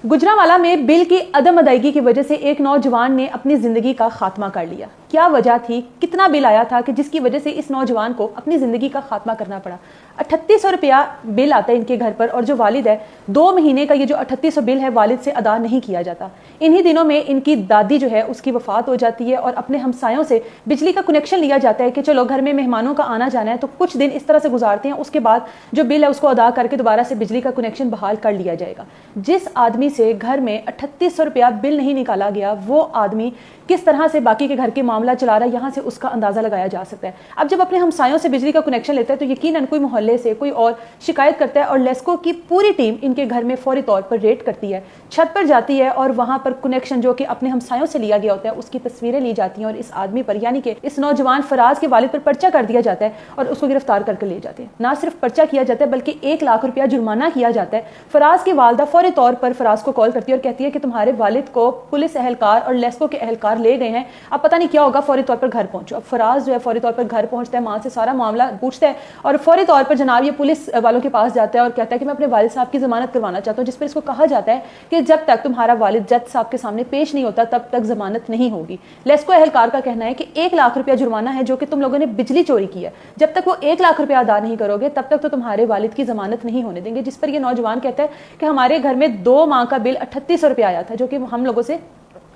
गुजरांवाला में बिल की अदम अदायगी की वजह से एक नौजवान ने अपनी जिंदगी का खात्मा कर लिया। क्या वजह थी, कितना बिल आया था कि जिसकी वजह से इस नौजवान को अपनी जिंदगी का खात्मा करना पड़ा। 3800 रुपया बिल आता है इनके घर पर, और जो वालिद है 2 महीने का ये जो 3800 बिल है वालिद से अदा नहीं किया जाता। इन्हीं दिनों में इनकी दादी जो है उसकी वफात हो जाती है और अपने हमसायों से बिजली का कनेक्शन लिया जाता है कि चलो घर में मेहमानों का आना जाना है तो कुछ दिन इस तरह से गुजारते हैं, उसके बाद जो बिल है उसको अदा करके दोबारा से बिजली का कनेक्शन बहाल कर लिया जाएगा। जिस आदमी से घर में 3800 रुपया बिल नहीं निकाला गया वो आदमी किस तरह से बाकी के घर के मामला चला रहा है, यहाँ से उसका अंदाजा लगाया जा सकता है। अब जब अपने हमसायों से बिजली का कनेक्शन लेता है तो यकीनन कोई मोहल्ले से कोई और शिकायत करता है और लेस्को की पूरी टीम इनके घर में फौरी तौर पर रेड करती है, छत पर जाती है और वहां पर कनेक्शन जो कि अपने हमसायों से लिया गया होता है उसकी तस्वीरें ली जाती हैं और इस आदमी पर यानी कि इस नौजवान फराज के वालिद पर पर्चा कर दिया जाता है और उसको गिरफ्तार करके ले जाते हैं। ना सिर्फ पर्चा किया जाता है बल्कि 1 लाख रुपया जुर्माना किया जाता है। फराज की वालदा फौरी तौर पर फराज को कॉल करती है और कहती है कि तुम्हारे वालिद को पुलिस एहलकार और लेस्को के एहलकार ले गए हैं, अब पता नहीं क्या होगा, फौरी तौर पर घर पहुंचो। अब फराज जो है फौरी तौर पर घर पहुंचता है, मां से सारा मामला पूछता है और फौरी तौर पर जनाब ये पुलिस वालों के पास जाता है और कहता है कि मैं अपने वालिद साहब की जमानत करवाना चाहता हूं, जिस पर इसको कहा जाता है कि जब तक तुम्हारा वालिद जज साहब के सामने पेश नहीं होता तब तक जमानत नहीं होगी। लेस्को एहलकार का कहना है कि 1 लाख रुपया जुर्माना है जो कि तुम लोगों ने बिजली चोरी की है, जब तक वो 1 लाख रुपया अदा नहीं करोगे तब तक तो तुम्हारे वालिद की जमानत नहीं होने देंगे। जिस पर यह नौजवान कहता है कि हमारे घर में 2 माह का बिल 3800 रुपया आया था जो कि हम लोगों से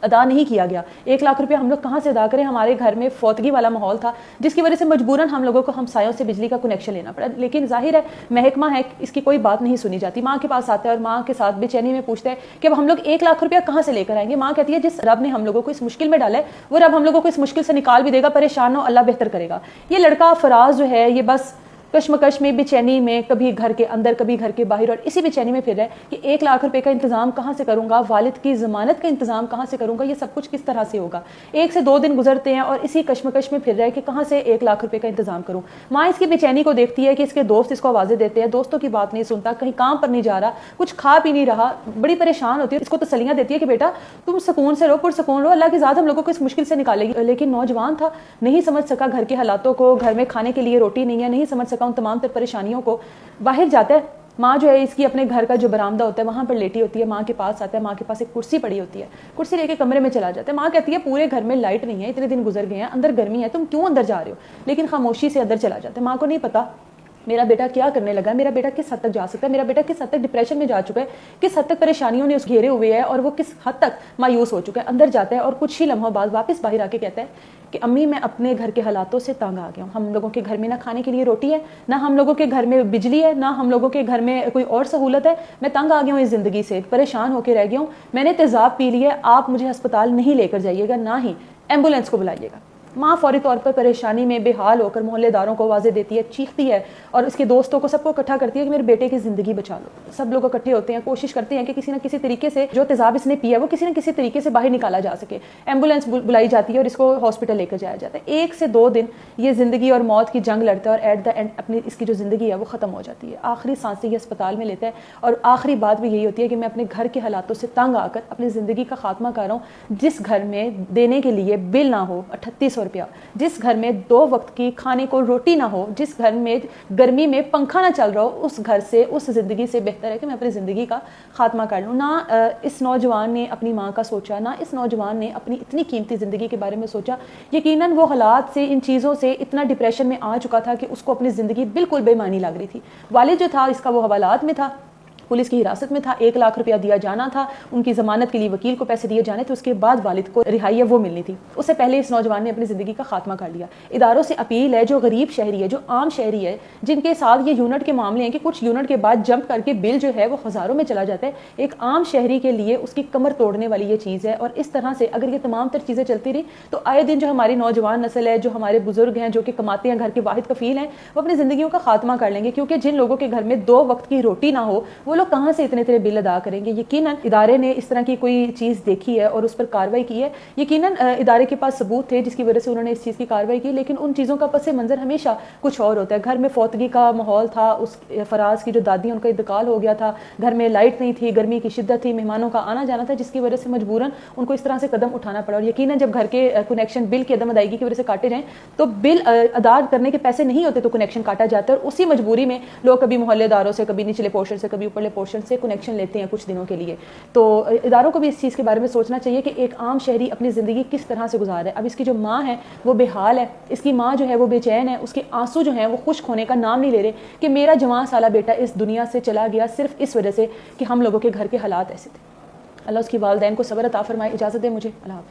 अदा नहीं किया गया। 1 लाख रुपया हम लोग कहाँ से अदा करें, हमारे घर में फौतगी वाला माहौल था जिसकी वजह से मजबूरन हम लोगों को हमसायों से बिजली का कनेक्शन लेना पड़ा। लेकिन जाहिर है महकमा है, इसकी कोई बात नहीं सुनी जाती। माँ के पास आता है और माँ के साथ बेचैनी में पूछता है कि अब हम लोग 1 लाख रुपया कहाँ से लेकर आएंगे। माँ कहती है जिस रब ने हम लोगों को इस मुश्किल में डाला है वो रब हम लोगों को इस मुश्किल से निकाल भी देगा, परेशान हो, अल्लाह बेहतर करेगा। ये लड़का फराज जो है ये बस कश्मकश में, बेचैनी में, कभी घर के अंदर कभी घर के बाहर, और इसी बेचैनी में फिर रहा है कि 1 लाख रुपए का इंतजाम कहाँ से करूंगा, वालिद की जमानत का इंतजाम कहाँ से करूंगा, ये सब कुछ किस तरह से होगा। 1 से 2 दिन गुजरते हैं और इसी कश्मकश में फिर रहा है कि कहाँ से 1 लाख रुपए का इंतजाम करूं। माँ इसकी बेचैनी को देखती है कि इसके दोस्त इसको आवाजें देते हैं, दोस्तों की बात नहीं सुनता, कहीं काम पर नहीं जा रहा, कुछ खा पी नहीं रहा, बड़ी परेशान होती है। इसको तसल्लियां देती है कि बेटा तुम सुकून से रहो, पुरसुकून रहो, अल्लाह की ज़ात हम लोगों को इस मुश्किल से निकालेगी। लेकिन नौजवान था, नहीं समझ सका घर के हालातों को, घर में खाने के लिए रोटी नहीं है, नहीं समझ सका उन तमाम तर परेशानियों को। बाहर जाता है, माँ जो है इसकी अपने घर का जो बरामदा होता है वहां पर लेटी होती है, माँ के पास आता है, माँ के पास एक कुर्सी पड़ी होती है, कुर्सी लेके कमरे में चला जाता है। माँ कहती है पूरे घर में लाइट नहीं है, इतने दिन गुजर गए हैं, अंदर गर्मी है, तुम क्यों अंदर जा रहे हो, लेकिन खामोशी से अंदर चला जाता है। माँ को नहीं पता मेरा बेटा क्या करने लगा, मेरा बेटा किस हद तक जा सकता है, मेरा बेटा किस हद तक डिप्रेशन में जा चुका है, किस हद तक परेशानियों ने उस घेरे हुए है और वो किस हद तक मायूस हो चुका है। अंदर जाता है और कुछ ही लम्हों बाद वापस बाहर आके कहता है कि अम्मी मैं अपने घर के हालातों से तंग आ गया हूँ। हम लोगों के घर में ना खाने के लिए रोटी है, ना हम लोगों के घर में बिजली है, ना हम लोगों के घर में कोई और सहूलत है। मैं तंग आ गया हूँ इस जिंदगी से, परेशान होकर रह गया हूँ, मैंने तेजाब पी लिया, आप मुझे अस्पताल नहीं लेकर जाइएगा, ना ही एम्बुलेंस को बुलाइएगा। माँ फौरी तौर पर परेशानी में बेहाल होकर मोहल्लेदारों को आवाज़ें देती है, चीखती है और उसके दोस्तों को सबको इकट्ठा करती है कि मेरे बेटे की ज़िंदगी बचा लो। सब लोग इकट्ठे होते हैं, कोशिश करते हैं कि किसी न किसी तरीके से जो तेजाब इसने पिया वो किसी न किसी तरीके से बाहर निकाला जा सके। एम्बुलेंस बुलाई जाती है और इसको हॉस्पिटल लेकर जाया जाता है। 1 से 2 दिन ये ज़िंदगी और मौत की जंग लड़ता है और एट द एंड अपनी इसकी जो ज़िंदगी है वो ख़त्म हो जाती है। आखिरी सांसें ये अस्पताल में लेता है और आखिरी बात भी यही होती है कि मैं अपने घर के हालातों से तंग आकर अपनी ज़िंदगी का खात्मा कर रहा हूँ। जिस घर में देने के लिए बिल ना हो 3800 रुपया, जिस घर में 2 वक्त की खाने को रोटी ना हो, जिस घर में गर्मी में पंखा ना चल रहा हो, उस घर से, उस जिंदगी से बेहतर है कि मैं अपनी जिंदगी का खात्मा कर लूँ। ना इस नौजवान ने अपनी माँ का सोचा, ना इस नौजवान ने अपनी इतनी कीमती जिंदगी के बारे में सोचा। यकीनन वो हालात से, इन चीज़ों से इतना डिप्रेशन में आ चुका था कि उसको अपनी जिंदगी बिल्कुल बेमानी लग रही थी। वालिद जो था इसका वो हवालात में था, पुलिस की हिरासत में था, 1 लाख रुपया दिया जाना था, उनकी जमानत के लिए वकील को पैसे दिए जाने थे, उसके बाद वालिद को रिहाई है वो मिलनी थी। उससे पहले इस नौजवान ने अपनी ज़िंदगी का खात्मा कर लिया। इदारों से अपील है, जो गरीब शहरी है, जो आम शहरी है, जिनके साथ ये यूनिट के मामले हैं कि कुछ यूनिट के बाद जंप करके बिल जो है वो हज़ारों में चला जाता है, एक आम शहरी के लिए उसकी कमर तोड़ने वाली ये चीज़ है। और इस तरह से अगर ये तमाम तर चीज़ें चलती रही तो आए दिन जो हमारी नौजवान नस्ल है, जो हमारे बुजुर्ग हैं, जो कि कमाते हैं, घर के वाहिद कफील हैं, वो अपनी ज़िंदगियों का खात्मा कर लेंगे। क्योंकि जिन लोगों के घर में 2 वक्त की रोटी ना हो वो लोग कहाँ से इतने बिल अदा करेंगे। यकीनन इदारे ने इस तरह की कोई चीज़ देखी है और उस पर कार्रवाई की है। यकीनन इदारे के पास सबूत थे जिसकी वजह से उन्होंने इस चीज़ की कार्रवाई की, लेकिन उन चीज़ों का पस मंज़र हमेशा कुछ और होता है। घर में फौतगी का माहौल था, उस फराज की जो दादी उनका इंतकाल हो गया था, घर में लाइट नहीं थी, गर्मी की शिद्दत थी, मेहमानों का आना जाना था, जिसकी वजह से मजबूरन उनको इस तरह से कदम उठाना पड़ा। और यकीनन जब घर के कनेक्शन बिल की अदम अदायगी की वजह से काटे जाएँ तो बिल अदा करने के पैसे नहीं होते तो कनेक्शन काटा जाता है। और उसी मजबूरी में लोग कभी मोहल्लेदारों से, कभी निचले पोर्शन से, कभी ऊपरले پورشن سے کنیکشن لیتے ہیں کچھ دنوں کے لیے. تو اداروں کو بھی اس چیز کے بارے میں سوچنا چاہیے کہ ایک عام شہری اپنی زندگی کس طرح سے گزار ہے. اب اس کی جو ماں ہے وہ بے حال ہے, اس کی ماں جو ہے وہ بے چین ہے, اس کے آنسو جو ہیں وہ خشک ہونے کا نام نہیں لے رہے کہ میرا جوان سالہ بیٹا اس دنیا سے چلا گیا صرف اس وجہ سے کہ ہم لوگوں کے گھر کے حالات ایسے تھے. اللہ اس کی والدین کو صبر عطا فرمائے. اجازت دیں مجھے. اللہ حافظ.